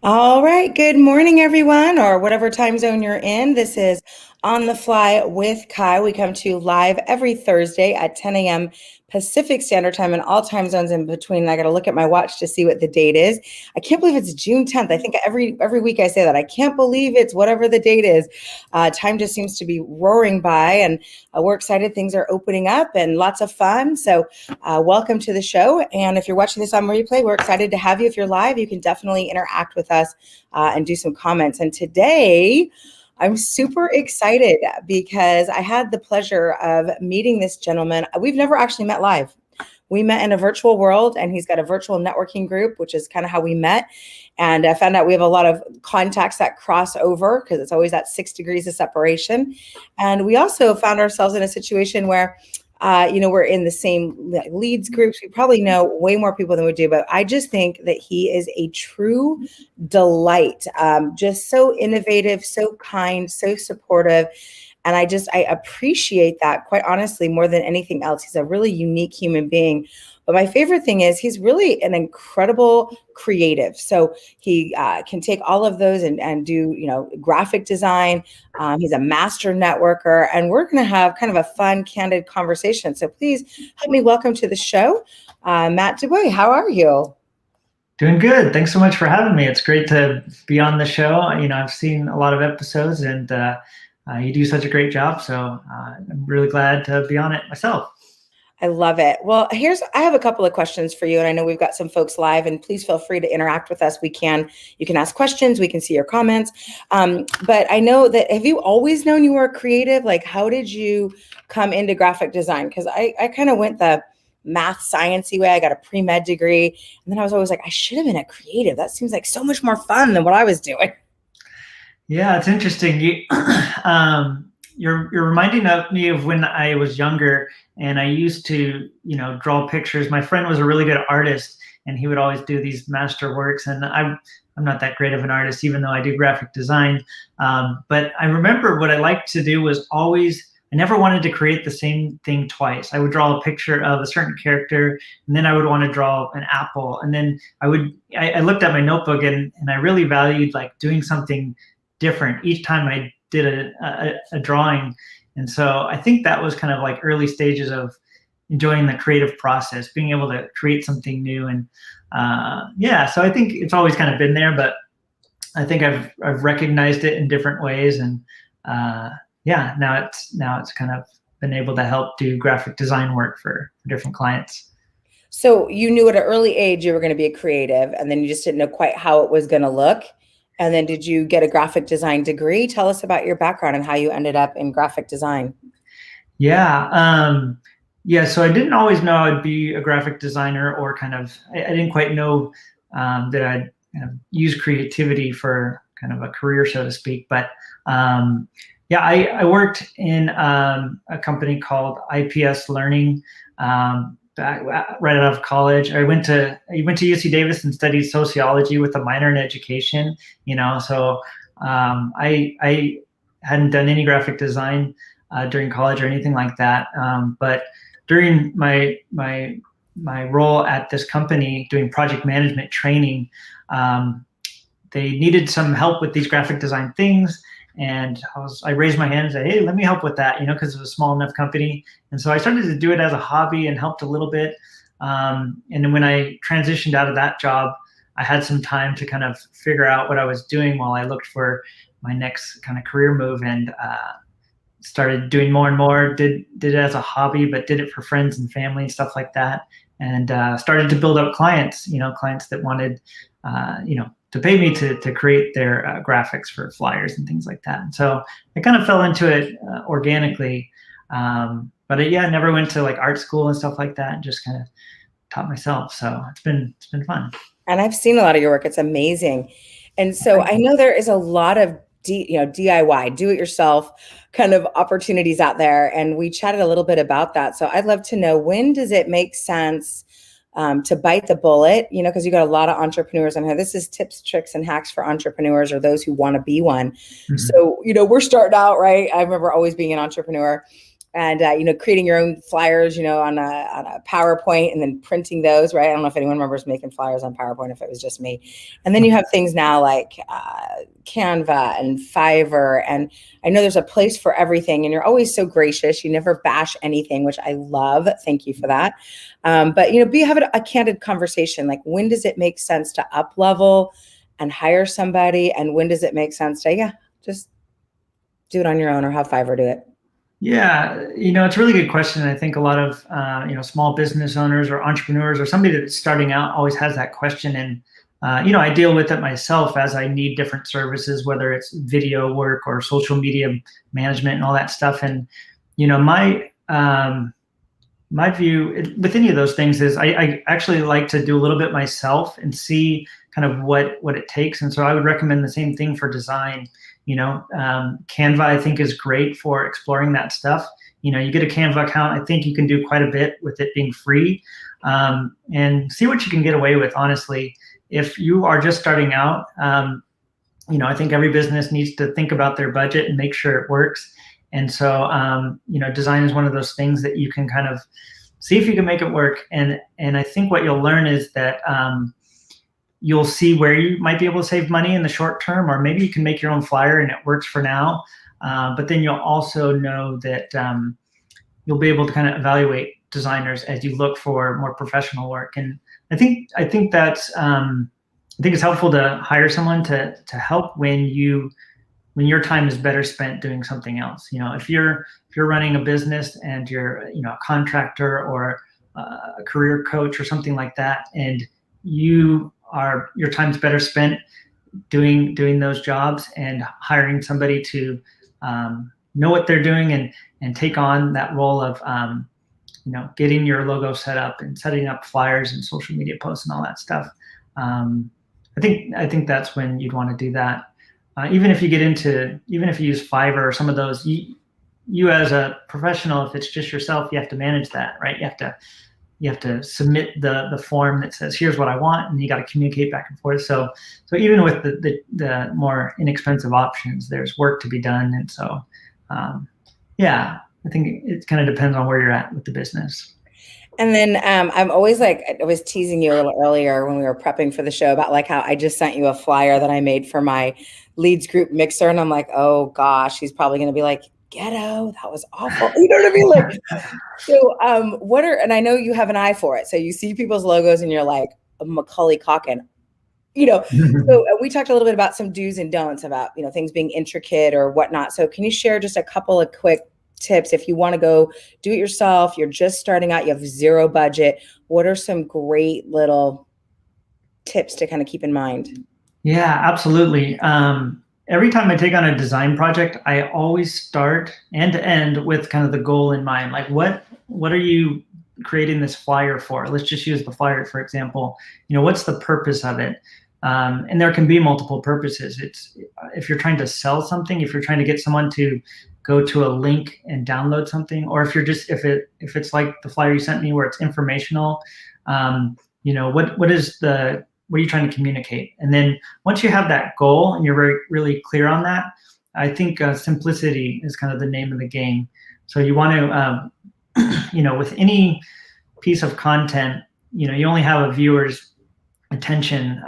All right. Good morning, everyone, or whatever time zone you're in. This is On the Fly with Kai. We come to you live every Thursday at 10 a.m. Pacific Standard Time and all time zones in between. And I got to look at my watch to see what the date is. I can't believe it's June 10th. I think every week I say that. I can't believe it's whatever the date is. Time just seems to be roaring by, and we're excited. Things are opening up and lots of fun. So welcome to the show. And if you're watching this on replay, we're excited to have you. If you're live, you can definitely interact with us and do some comments. And today, I'm super excited because I had the pleasure of meeting this gentleman. We've never actually met live. We met in a virtual world, and he's got a virtual networking group, which is kind of how we met. And I found out we have a lot of contacts that cross over because it's always that 6 degrees of separation. And we also found ourselves in a situation where we're in the same leads groups. We probably know way more people than we do, but I just think that he is a true delight. Just so innovative, so kind, so supportive. And I appreciate that, quite honestly, more than anything else. He's a really unique human being. But my favorite thing is he's really an incredible creative. So he can take all of those and do, graphic design. He's a master networker, and we're going to have kind of a fun, candid conversation. So please help me welcome to the show, Matt DuBois. How are you? Doing good. Thanks so much for having me. It's great to be on the show. I've seen a lot of episodes, and you do such a great job. So I'm really glad to be on it myself. I love it. Well, I have a couple of questions for you, and I know we've got some folks live, and please feel free to interact with us. You can ask questions. We can see your comments. But I know that, have you always known you were creative? Like, how did you come into graphic design? Because I kind of went the math sciencey way. I got a pre-med degree, and then I was always like, I should have been a creative. That seems like so much more fun than what I was doing. Yeah, it's interesting. You're reminding me of when I was younger, and I used to, draw pictures. My friend was a really good artist, and he would always do these master works. And I'm not that great of an artist, even though I do graphic design. But I remember what I liked to do was I never wanted to create the same thing twice. I would draw a picture of a certain character, and then I would want to draw an apple. And then I looked at my notebook, and I really valued like doing something different each time I did a drawing. And so I think that was kind of like early stages of enjoying the creative process, being able to create something new. And so I think it's always kind of been there, but I think I've recognized it in different ways. And now it's kind of been able to help do graphic design work for different clients. So you knew at an early age you were going to be a creative, and then you just didn't know quite how it was going to look. And then did you get a graphic design degree? Tell us about your background and how you ended up in graphic design. Yeah. So I didn't always know I'd be a graphic designer, or I didn't quite know that I'd use creativity for kind of a career, so to speak. But I worked in a company called IPS Learning right out of college. I went to UC Davis and studied sociology with a minor in education. So I hadn't done any graphic design during college or anything like that. But during my role at this company doing project management training, they needed some help with these graphic design things. And I raised my hand and said, hey, let me help with that, because it was a small enough company. And so I started to do it as a hobby and helped a little bit. And then when I transitioned out of that job, I had some time to kind of figure out what I was doing while I looked for my next kind of career move, and started doing more and more, did it as a hobby, but did it for friends and family and stuff like that. And started to build up clients, clients that wanted, to pay me to create their graphics for flyers and things like that. And so I kind of fell into it organically. But I never went to like art school and stuff like that, and just kind of taught myself. So it's been fun. And I've seen a lot of your work. It's amazing. And so I know there is a lot of DIY, do it yourself kind of opportunities out there. And we chatted a little bit about that. So I'd love to know, when does it make sense to bite the bullet, because you got a lot of entrepreneurs on here. This is tips, tricks, and hacks for entrepreneurs, or those who want to be one. Mm-hmm. So, we're starting out, right? I remember always being an entrepreneur. and creating your own flyers, on a PowerPoint, and then printing those, right? I don't know if anyone remembers making flyers on PowerPoint, if it was just me. And then you have things now like Canva and Fiverr, and I know there's a place for everything, and you're always so gracious. You never bash anything, which I love. Thank you for that. But be having a candid conversation, like when does it make sense to up level and hire somebody, and when does it make sense to just do it on your own or have Fiverr do it? Yeah, it's a really good question. I think a lot of small business owners or entrepreneurs or somebody that's starting out always has that question, and I deal with it myself as I need different services, whether it's video work or social media management and all that stuff. And my view with any of those things is I actually like to do a little bit myself and see kind of what it takes. And so I would recommend the same thing for design. Canva, I think, is great for exploring that stuff. You get a Canva account, I think you can do quite a bit with it being free, and see what you can get away with, honestly. If you are just starting out, I think every business needs to think about their budget and make sure it works. And so, design is one of those things that you can kind of see if you can make it work. And I think what you'll learn is that you'll see where you might be able to save money in the short term, or maybe you can make your own flyer and it works for now. But then you'll also know that you'll be able to kind of evaluate designers as you look for more professional work. And I think that's I think it's helpful to hire someone to help when your time is better spent doing something else. If you're running a business and you're a contractor or a career coach or something like that, and your time's better spent doing those jobs and hiring somebody to know what they're doing and take on that role of getting your logo set up and setting up flyers and social media posts and all that stuff. I think that's when you'd want to do that. Even if you use Fiverr or some of those, you as a professional, if it's just yourself, you have to manage that, right? You have to submit the form that says, here's what I want, and you got to communicate back and forth. So even with the more inexpensive options, there's work to be done. And so, I think it kind of depends on where you're at with the business. And then I'm always I was teasing you a little earlier when we were prepping for the show about like how I just sent you a flyer that I made for my leads group mixer. And I'm like, oh gosh, he's probably going to be like, ghetto, that was awful. You know what I mean? Like, so and I know you have an eye for it. So you see people's logos and you're like, Macaulay Culkin, So we talked a little bit about some do's and don'ts about, things being intricate or whatnot. So can you share just a couple of quick tips if you want to go do it yourself, you're just starting out, you have zero budget? What are some great little tips to kind of keep in mind? Yeah, absolutely. Every time I take on a design project, I always start end to end with kind of the goal in mind. Like what are you creating this flyer for? Let's just use the flyer, for example. What's the purpose of it? And there can be multiple purposes. It's if you're trying to sell something, if you're trying to get someone to go to a link and download something, or if it's like the flyer you sent me where it's informational, what are you trying to communicate? And then once you have that goal and you're really clear on that, I think simplicity is kind of the name of the game. So you want to, with any piece of content, you only have a viewer's attention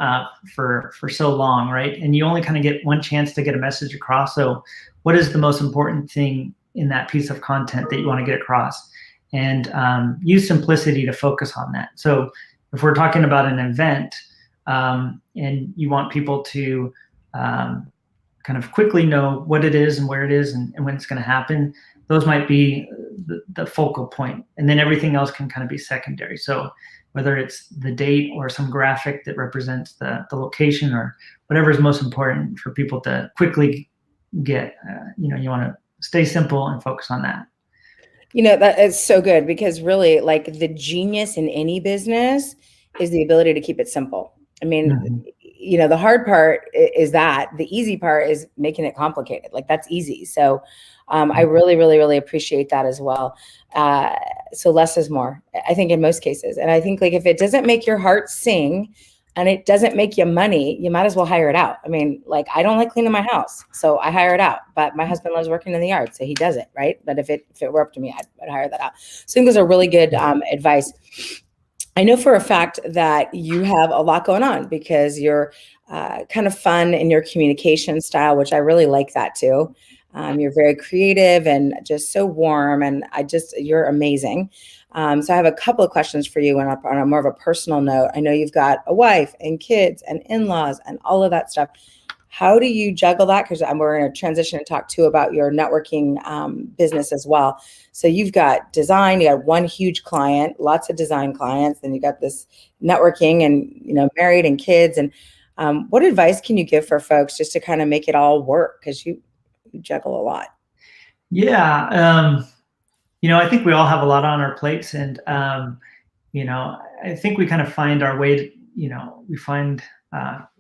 for so long, right? And you only kind of get one chance to get a message across. So what is the most important thing in that piece of content that you want to get across? And use simplicity to focus on that. So if we're talking about an event, and you want people to kind of quickly know what it is and where it is and when it's going to happen, those might be the focal point. And then everything else can kind of be secondary. So whether it's the date or some graphic that represents the location or whatever is most important for people to quickly get, you want to stay simple and focus on that. That is so good, because really, like, the genius in any business is the ability to keep it simple. I mean, the hard part is that the easy part is making it complicated. Like, that's easy. So I really, really, really appreciate that as well. So less is more, I think, in most cases. And I think, like, if it doesn't make your heart sing, and it doesn't make you money, you might as well hire it out. I mean, like, I don't like cleaning my house, so I hire it out. But my husband loves working in the yard, so he does it, right? But if it were up to me, I'd hire that out. So I think those are really good advice. I know for a fact that you have a lot going on because you're kind of fun in your communication style, which I really like that too. You're very creative and just so warm, and you're amazing. So I have a couple of questions for you on a more of a personal note. I know you've got a wife and kids and in-laws and all of that stuff. How do you juggle that? Because we're going to transition and talk too about your networking business as well. So you've got design, you got one huge client, lots of design clients, then you got this networking and, married and kids. And what advice can you give for folks just to kind of make it all work? Because you juggle a lot. Yeah. I think we all have a lot on our plates, and I think we kind of find our way to,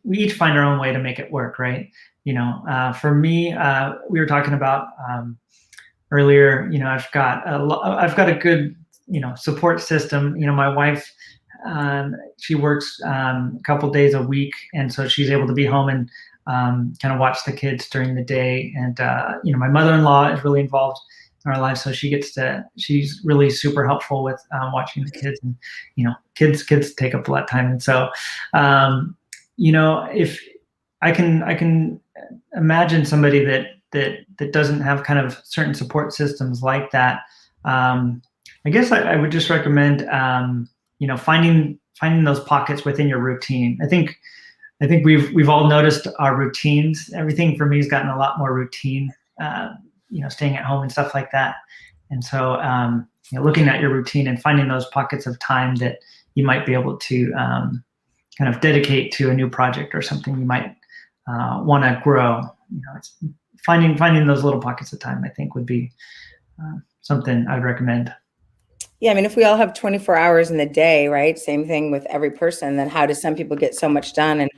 we each find our own way to make it work, right? For me, we were talking about earlier. I've got a good, support system. My wife, she works a couple days a week, and so she's able to be home and kind of watch the kids during the day. And my mother-in-law is really involved in our lives, so she's really super helpful with watching the kids. And kids take up a lot of time, and so if I can imagine somebody that doesn't have kind of certain support systems like that. I guess I would just recommend finding those pockets within your routine. I think we've all noticed our routines. Everything for me has gotten a lot more routine, staying at home and stuff like that. And so, looking at your routine and finding those pockets of time that you might be able to kind of dedicate to a new project or something you might want to grow. It's finding those little pockets of time, I think, would be something I'd recommend. Yeah, I mean, if we all have 24 hours in the day, right? Same thing with every person, then how do some people get so much done and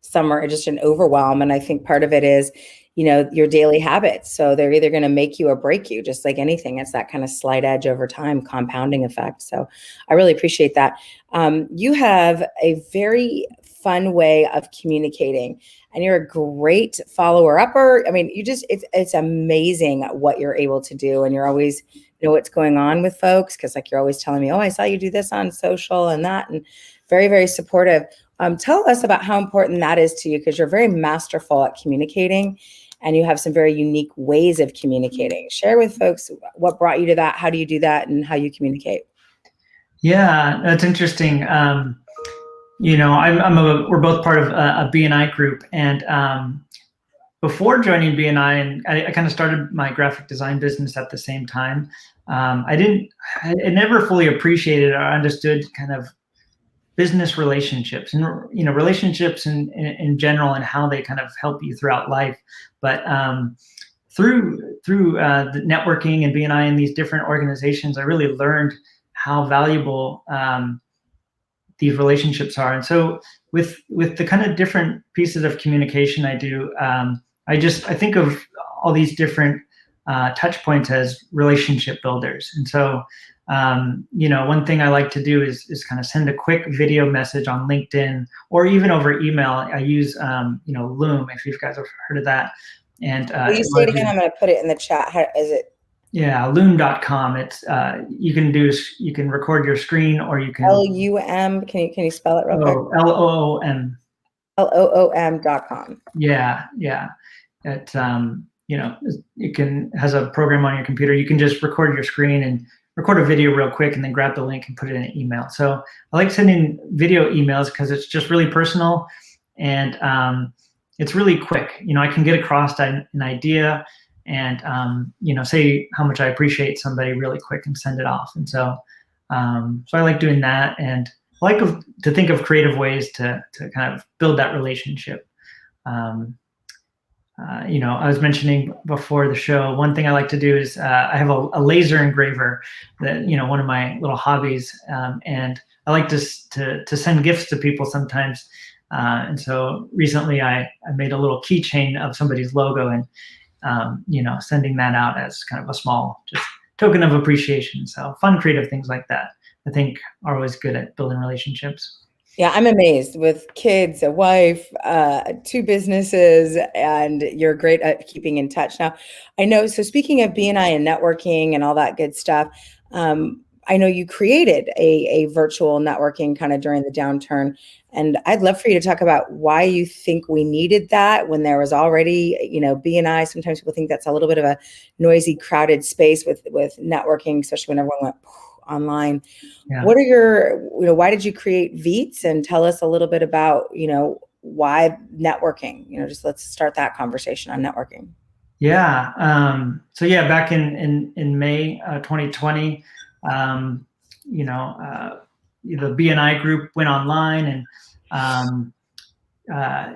some are just an overwhelm? And I think part of it is, your daily habits. So they're either going to make you or break you, just like anything. It's that kind of slight edge over time, compounding effect. So I really appreciate that. You have a very fun way of communicating, and you're a great follower upper. I mean, it's amazing what you're able to do, and you're always know what's going on with folks, because like you're always telling me, oh, I saw you do this on social and that, and very, very supportive. Tell us about how important that is to you, because you're very masterful at communicating and you have some very unique ways of communicating. Share with folks what brought you to that, how do you do that, and how you communicate. Yeah, that's interesting. We're both part of a BNI group, and before joining BNI, and I kind of started my graphic design business at the same time. I never fully appreciated or understood kind of business relationships and relationships in general, and how they kind of help you throughout life. But through the networking and BNI and these different organizations, I really learned how valuable these relationships are. And so with the kind of different pieces of communication I do, I think of all these different touch points as relationship builders. And so, one thing I like to do is kind of send a quick video message on LinkedIn or even over email. I use, Loom, if you guys have heard of that. And will you say it again? I'm going to put it in the chat. How is it? Yeah, loom.com. It's you can record your screen, or you can LUM. Can you spell it real quick? LOOM. LOOM.com. Yeah. It has a program on your computer. You can just record your screen and record a video real quick, and then grab the link and put it in an email. So I like sending video emails because it's just really personal, and it's really quick. I can get across an idea and say how much I appreciate somebody really quick and send it off. And so I like doing that, and I like to think of creative ways to kind of build that relationship. I was mentioning before the show, one thing I like to do is I have a laser engraver that, one of my little hobbies, and I like to send gifts to people sometimes. And so recently I made a little keychain of somebody's logo, and sending that out as kind of a small just token of appreciation. So fun, creative things like that, I think, are always good at building relationships. Yeah, I'm amazed with kids, a wife, two businesses, and you're great at keeping in touch. Now, I know, so speaking of BNI and networking and all that good stuff, I know you created a virtual networking kind of during the downturn. And I'd love for you to talk about why you think we needed that when there was already, BNI. Sometimes people think that's a little bit of a noisy, crowded space with networking, especially when everyone went online. Yeah. What are your, why did you create Veets, and tell us a little bit about, why networking? Just let's start that conversation on networking. Yeah. So yeah, back in May 2020, um, you know, uh, the BNI group went online, and um, uh,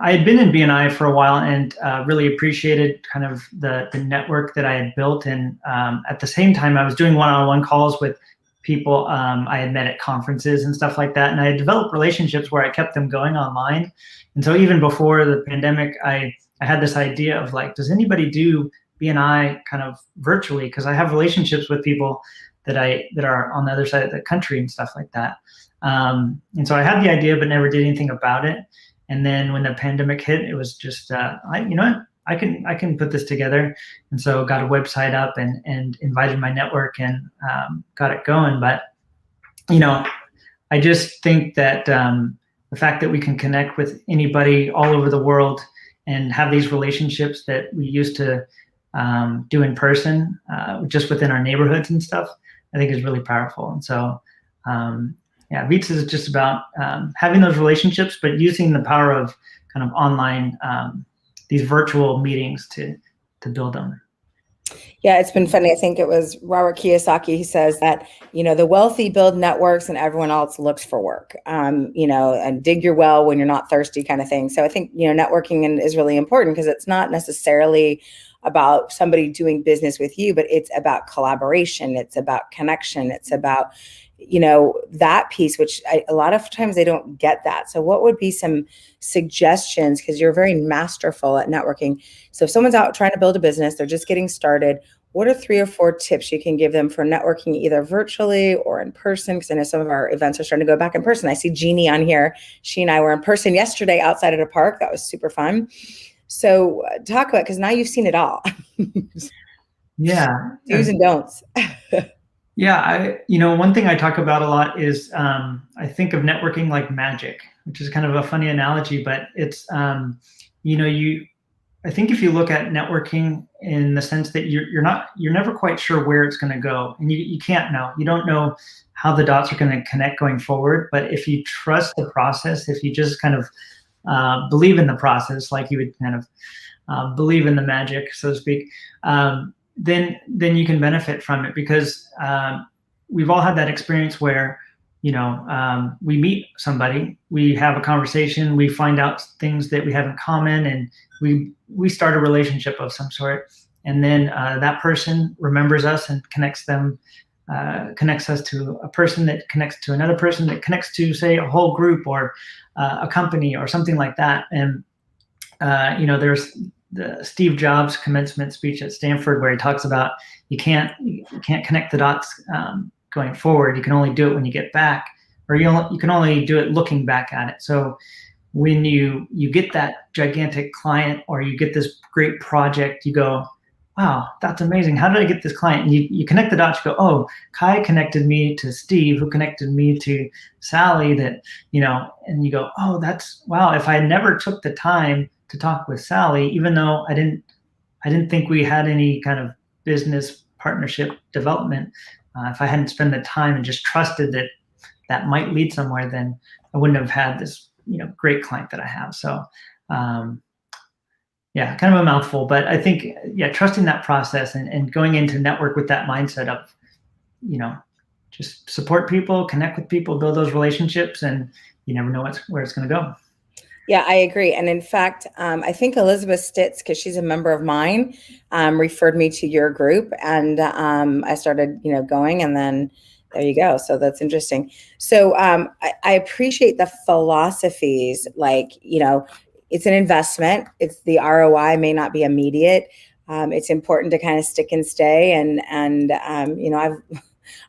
I had been in BNI for a while, and really appreciated kind of the network that I had built. And at the same time, I was doing one-on-one calls with people I had met at conferences and stuff like that. And I had developed relationships where I kept them going online. And so even before the pandemic, I had this idea of like, does anybody do BNI kind of virtually? Because I have relationships with people that are on the other side of the country and stuff like that. And so I had the idea, but never did anything about it. And then when the pandemic hit, it was just, you know what, I can put this together. And so got a website up, and invited my network, and got it going. But, I just think that the fact that we can connect with anybody all over the world and have these relationships that we used to do in person, just within our neighborhoods and stuff, I think is really powerful. And so, yeah, Vitz is just about having those relationships, but using the power of kind of online, these virtual meetings to build them. Yeah, it's been funny. I think it was Robert Kiyosaki. He says that, the wealthy build networks and everyone else looks for work, and dig your well when you're not thirsty kind of thing. So I think, networking is really important because it's not necessarily about somebody doing business with you, but it's about collaboration. It's about connection. It's about, that piece, which a lot of times they don't get that. So what would be some suggestions? Because you're very masterful at networking. So if someone's out trying to build a business, they're just getting started, what are 3 or 4 tips you can give them for networking, either virtually or in person? Because I know some of our events are starting to go back in person. I see Jeannie on here. She and I were in person yesterday outside at a park. That was super fun. So talk about, because now you've seen it all. Yeah. Do's and don'ts. Yeah, one thing I talk about a lot is I think of networking like magic, which is kind of a funny analogy, but it's I think if you look at networking in the sense that you're never quite sure where it's going to go, and you can't know, you don't know how the dots are going to connect going forward. But if you trust the process, if you just kind of believe in the process, like you would kind of believe in the magic, so to speak, then you can benefit from it, because we've all had that experience where we meet somebody, we have a conversation, we find out things that we have in common, and we start a relationship of some sort, and then that person remembers us and connects us to a person that connects to another person that connects to, say, a whole group, or a company or something like that. And there's the Steve Jobs commencement speech at Stanford, where he talks about you can't connect the dots going forward. You can only do it when you get back, or you can only do it looking back at it. So when you get that gigantic client, or you get this great project, you go, wow, that's amazing. How did I get this client? And you connect the dots. You go, oh, Kai connected me to Steve, who connected me to Sally. That and you go, oh, that's wow. If I never took the time to talk with Sally, even though I didn't think we had any kind of business partnership development, if I hadn't spent the time and just trusted that might lead somewhere, then I wouldn't have had this great client that I have. So yeah, kind of a mouthful, but I think, yeah, trusting that process, and going into network with that mindset of just support people, connect with people, build those relationships, and you never know where it's going to go. Yeah, I agree. And in fact, I think Elizabeth Stitz, because she's a member of mine, referred me to your group, and I started, going, and then there you go. So that's interesting. So I appreciate the philosophies, like, it's an investment. It's the ROI may not be immediate. It's important to kind of stick and stay. And I've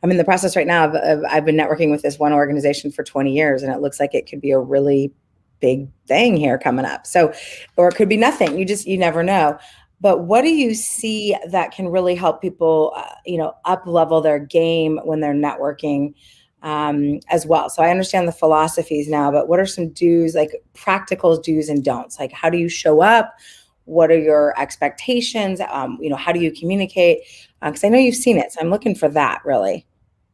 I'm in the process right now of I've been networking with this one organization for 20 years, and it looks like it could be a really big thing here coming up. So, or it could be nothing. You never know. But what do you see that can really help people, up level their game when they're networking as well? So I understand the philosophies now, but what are some do's, like practical do's and don'ts? Like, how do you show up? What are your expectations? How do you communicate? Because I know you've seen it, so I'm looking for that really.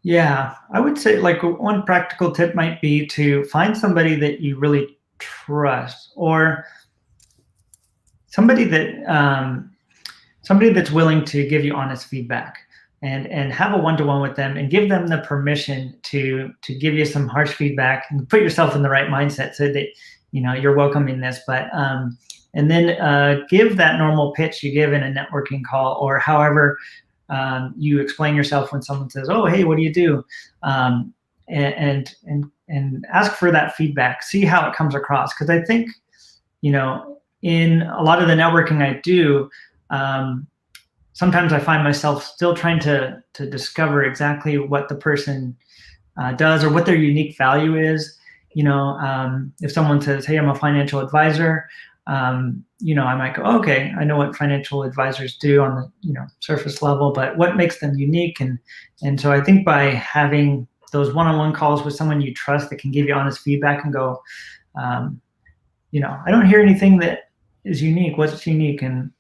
Yeah, I would say like one practical tip might be to find somebody that you really trust, or somebody that somebody that's willing to give you honest feedback, and have a one-to-one with them and give them the permission to give you some harsh feedback and put yourself in the right mindset so that you're welcoming this. But and then give that normal pitch you give in a networking call, or however you explain yourself when someone says, "Oh, hey, what do you do?" And ask for that feedback. See how it comes across, because I think in a lot of the networking I do, sometimes I find myself still trying to discover exactly what the person does, or what their unique value is. If someone says, "Hey, I'm a financial advisor," I might go, oh, "Okay, I know what financial advisors do on the surface level, but what makes them unique?" And so I think by having those one-on-one calls with someone you trust that can give you honest feedback and go, "I don't hear anything that is unique. What's unique?" And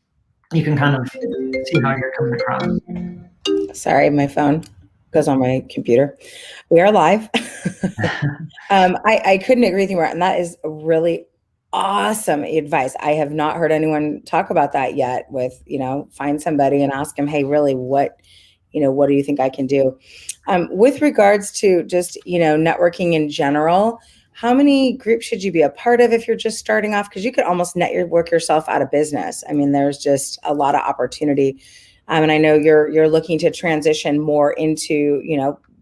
you can kind of see how you're coming across. Sorry, my phone goes on my computer. We are live. I couldn't agree with you more, and that is really awesome advice. I have not heard anyone talk about that yet. With find somebody and ask them, "Hey, really, what do you think I can do?" With regards to just networking in general, how many groups should you be a part of if you're just starting off? Because you could almost work yourself out of business. I mean, there's just a lot of opportunity. And I know you're looking to transition more into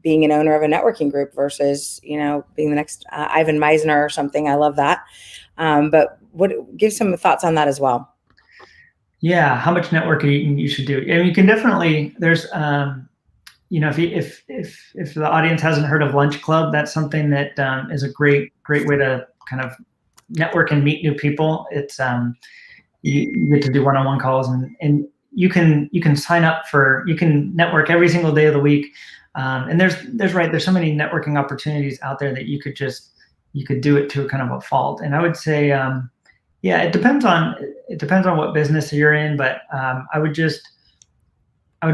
being an owner of a networking group versus being the next Ivan Meisner or something. I love that. But give some thoughts on that as well. Yeah, how much networking you should do. I mean, you can definitely. There's if the audience hasn't heard of Lunch Club, that's something that is a great way to kind of network and meet new people. It's you get to do one-on-one calls, and you can sign up you can network every single day of the week. And there's so many networking opportunities out there that you could do it to kind of a fault. And I would say, yeah, it depends on what business you're in, but I would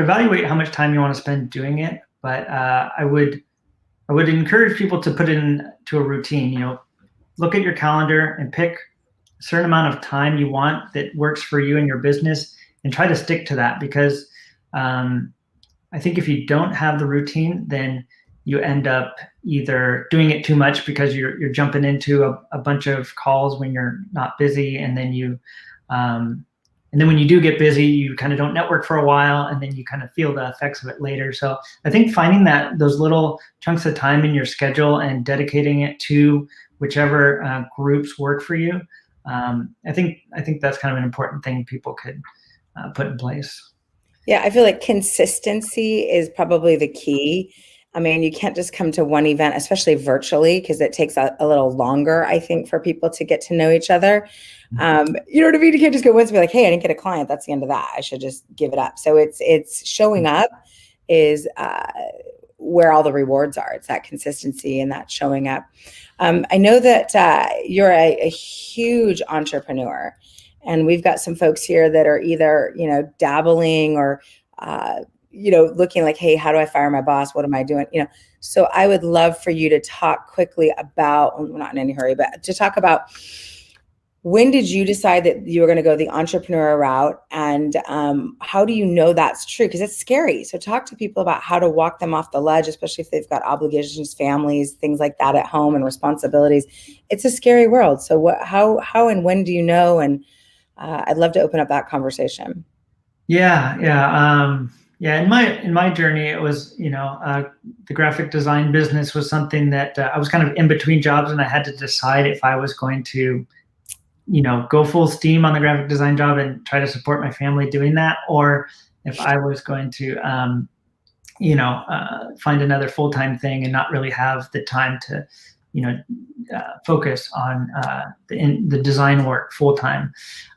evaluate how much time you want to spend doing it. But I would encourage people to put in to a routine. Look at your calendar and pick a certain amount of time you want that works for you and your business, and try to stick to that. Because I think if you don't have the routine, then you end up either doing it too much because you're jumping into a bunch of calls when you're not busy, and then when you do get busy, you kind of don't network for a while, and then you kind of feel the effects of it later. So I think finding those little chunks of time in your schedule and dedicating it to whichever groups work for you, I think that's kind of an important thing people could put in place. Yeah, I feel like consistency is probably the key. I mean, you can't just come to one event, especially virtually, because it takes a little longer, I think, for people to get to know each other. You know what I mean? You can't just go once and be like, "Hey, I didn't get a client. That's the end of that. I should just give it up." So it's showing up is where all the rewards are. It's that consistency and that showing up. I know that you're a huge entrepreneur, and we've got some folks here that are either dabbling or looking like, "Hey, how do I fire my boss? What am I doing?" So I would love for you to talk quickly about, we're not in any hurry, but to talk about, when did you decide that you were going to go the entrepreneur route, and how do you know that's true? Because it's scary. So talk to people about how to walk them off the ledge, especially if they've got obligations, families, things like that at home, and responsibilities. It's a scary world. So how and when do you know? And I'd love to open up that conversation. Yeah. In my journey, it was the graphic design business was something that I was kind of in between jobs, and I had to decide if I was going to go full steam on the graphic design job and try to support my family doing that, or if I was going to find another full-time thing and not really have the time to, focus on the design work full-time.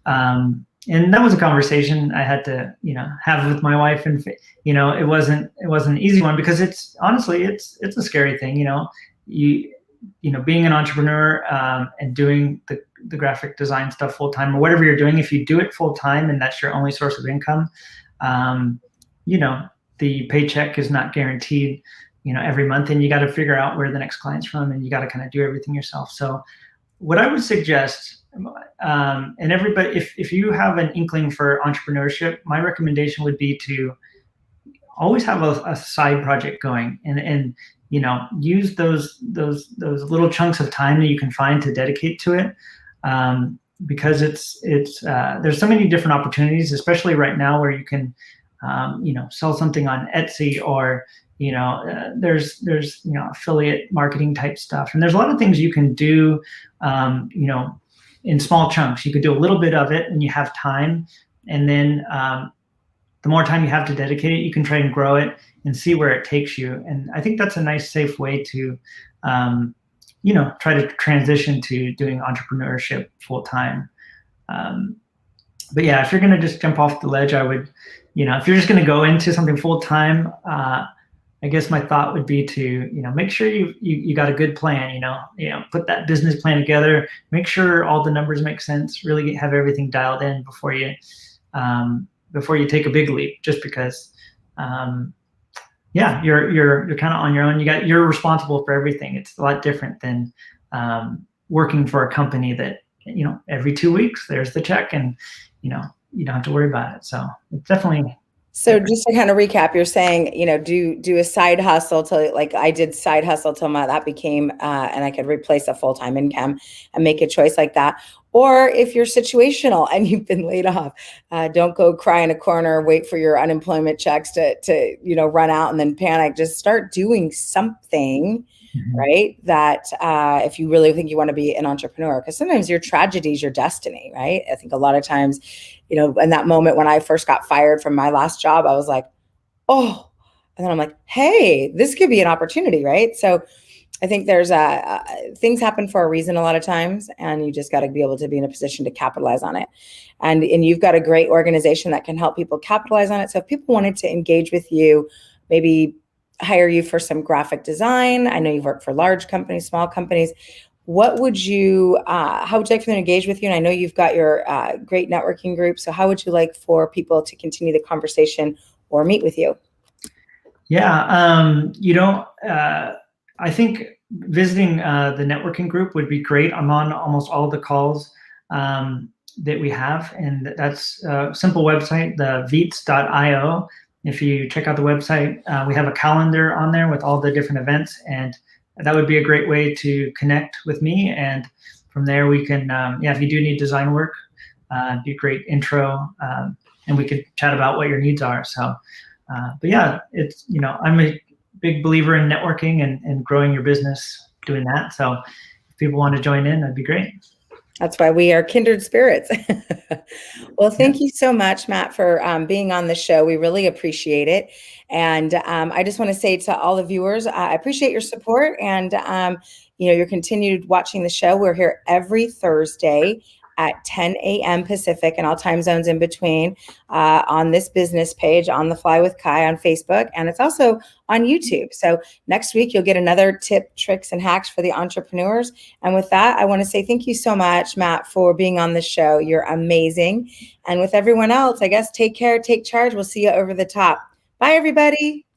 And that was a conversation I had to, have with my wife, and it wasn't an easy one, because it's honestly it's a scary thing, being an entrepreneur, and doing the graphic design stuff full time, or whatever you're doing. If you do it full time and that's your only source of income, the paycheck is not guaranteed, every month, and you got to figure out where the next client's from, and you got to kind of do everything yourself. So what I would suggest, and everybody, if you have an inkling for entrepreneurship, my recommendation would be to always have a side project going, and use those little chunks of time that you can find to dedicate to it, because it's there's so many different opportunities, especially right now, where you can sell something on Etsy, or there's affiliate marketing type stuff, and there's a lot of things you can do, in small chunks. You could do a little bit of it when you have time, and then the more time you have to dedicate it, you can try and grow it and see where it takes you. And I think that's a nice, safe way to, try to transition to doing entrepreneurship full time. But yeah, if you're going to just jump off the ledge, I would, if you're just going to go into something full time, I guess my thought would be to, make sure you got a good plan, put that business plan together, make sure all the numbers make sense, really have everything dialed in before you take a big leap, just because, you're kind of on your own. You're responsible for everything. It's a lot different than working for a company that, every 2 weeks there's the check, and, you don't have to worry about it. So it's definitely. So just to kind of recap, you're saying, do a side hustle till, like I did side hustle till that became, and I could replace a full-time income, and make a choice like that. Or if you're situational and you've been laid off, don't go cry in a corner, wait for your unemployment checks to run out and then panic. Just start doing something, right? That if you really think you want to be an entrepreneur, because sometimes your tragedy is your destiny, right? I think a lot of times, in that moment when I first got fired from my last job, I was like, oh, and then I'm like, hey, this could be an opportunity, right? So I think there's things happen for a reason a lot of times, and you just got to be able to be in a position to capitalize on it. And you've got a great organization that can help people capitalize on it. So if people wanted to engage with you, maybe hire you for some graphic design, I know you've worked for large companies, small companies, how would you like for them to engage with you? And I know you've got your great networking group. So how would you like for people to continue the conversation or meet with you? Yeah, I think visiting the networking group would be great. I'm on almost all the calls that we have, and that's a simple website, the veets.io. If you check out the website, we have a calendar on there with all the different events, and that would be a great way to connect with me. And from there, we can, if you do need design work, be a great intro, and we could chat about what your needs are. So, but yeah, it's, I'm a big believer in networking and growing your business doing that. So if people want to join in, that'd be great. That's why we are kindred spirits. Well, thank you so much, Matt, for being on the show. We really appreciate it. And I just want to say to all the viewers, I appreciate your support and, your continued watching the show. We're here every Thursday at 10 a.m. Pacific and all time zones in between on this business page, On the Fly with Kai on Facebook. And it's also on YouTube. So next week, you'll get another tip, tricks, and hacks for the entrepreneurs. And with that, I want to say thank you so much, Matt, for being on the show. You're amazing. And with everyone else, I guess, take care, take charge. We'll see you over the top. Bye, everybody.